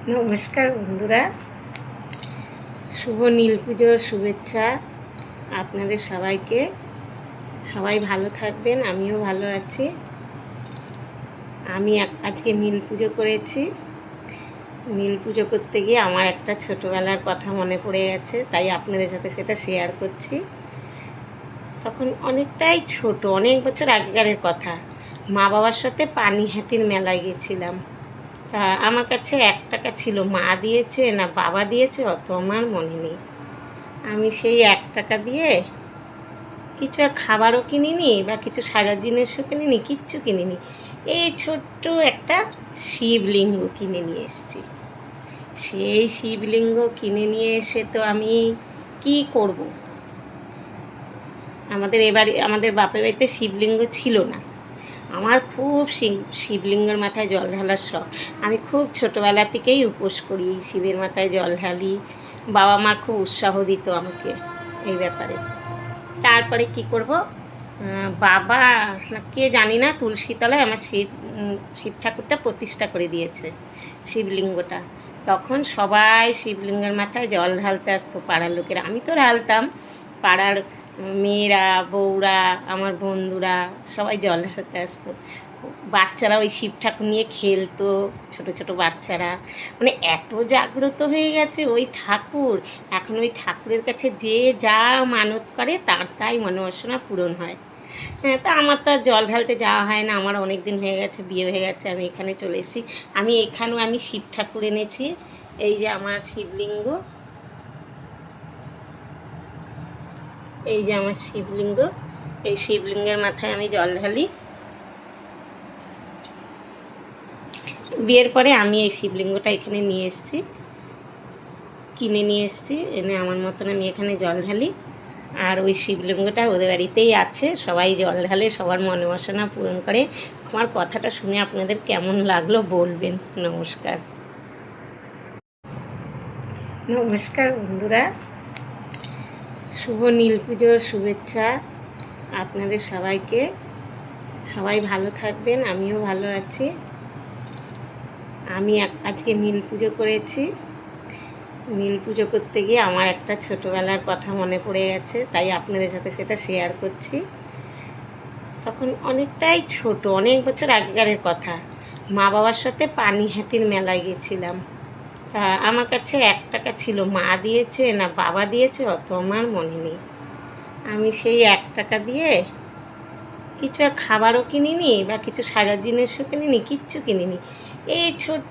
নমস্কার বন্ধুরা, শুভ নীল পুজোর শুভেচ্ছা আপনাদের সবাইকে। সবাই ভালো থাকবেন, আমিও ভালো আছি। আমি আজকে নীল পুজো করেছি। নীল পুজো করতে গিয়ে আমার একটা ছোটোবেলার কথা মনে পড়ে গেছে, তাই আপনাদের সাথে সেটা শেয়ার করছি। তখন অনেকটাই ছোট, অনেক বছর আগেকারের কথা। মা বাবার সাথে পানিহাটির মেলায় গেছিলাম। তা আমার কাছে 1 টাকা ছিল, মা দিয়েছে না বাবা দিয়েছে অত আমার মনে নেই। আমি সেই 1 টাকা দিয়ে কিছু আর খাবারও কিনিনি বা কিছু সাজার জিনিসও কিনিনি, কিচ্ছু কিনিনি। এই ছোট্ট একটা শিবলিঙ্গ কিনে নিয়ে এসেছি। সেই শিবলিঙ্গ কিনে নিয়ে এসে তো আমি কি করব? আমাদের বাপের বাড়িতে শিবলিঙ্গ ছিল না। আমার খুব শিবলিঙ্গের মাথায় জল ঢালার শখ। আমি খুব ছোটোবেলা থেকেই উপোস করি, শিবের মাথায় জল ঢালি। বাবা মা খুব উৎসাহ দিত আমাকে এই ব্যাপারে। তারপরে কি করব, বাবা না কে জানি না তুলসীতলায় আমার শিব ঠাকুরটা প্রতিষ্ঠা করে দিয়েছে, শিবলিঙ্গটা। তখন সবাই শিবলিঙ্গের মাথায় জল ঢালতে আসতো, পাড়ার লোকেরা। আমি তো ঢালতাম, পাড়ার মেয়েরা, বউরা, আমার বন্ধুরা সবাই জল ঢালতে আসতো। বাচ্চারা ওই শিব ঠাকুর নিয়ে খেলতো, ছোট ছোট বাচ্চারা। মানে এত জাগ্রত হয়ে গেছে ওই ঠাকুর। এখন ওই ঠাকুরের কাছে যে যা মানত করে তার তাই মনোবাসনা পূরণ হয়। হ্যাঁ, তা আমার তো আর জল ঢালতে যাওয়া হয় না। আমার অনেক দিন হয়ে গেছে, বিয়ে হয়ে গেছে, আমি এখানে চলে এসেছি। এখানেও আমি শিব ঠাকুর এনেছি। এই যে আমার শিবলিঙ্গ, এই যে আমার শিবলিঙ্গ। এই শিবলিঙ্গের মাথায় আমি জল ঢালি। বিয়ের পরে আমি এই শিবলিঙ্গটা এখানে নিয়ে এসেছি, কিনে নিয়ে এসেছি, এনে আমার মতন আমি এখানে জল ঢালি। আর ওই শিবলিঙ্গটা ওদের বাড়িতেই আছে, সবাই জল ঢালে, সবার মনোবাসনা পূরণ করে। আমার কথাটা শুনে আপনাদের কেমন লাগলো বলবেন। নমস্কার। নমস্কার বন্ধুরা, শুভ নীল পুজোর শুভেচ্ছা আপনাদের সবাইকে। সবাই ভালো থাকবেন, আমিও ভালো আছি। আমি আজকে নীল পুজো করেছি। নীল পুজো করতে গিয়ে আমার একটা ছোটোবেলার কথা মনে পড়ে গেছে, তাই আপনাদের সাথে সেটা শেয়ার করছি। তখন অনেকটাই ছোট, অনেক বছর আগেকারের কথা। মা বাবার সাথে পানিহাটির মেলায় গেছিলাম। তা আমার কাছে 1 টাকা ছিল, মা দিয়েছে না বাবা দিয়েছে অত আমার মনে নেই। আমি সেই 1 টাকা দিয়ে কিছু আর খাবারও কিনিনি বা কিছু সাজার জিনিসও কিনিনি, কিচ্ছু কিনিনি। এই ছোট্ট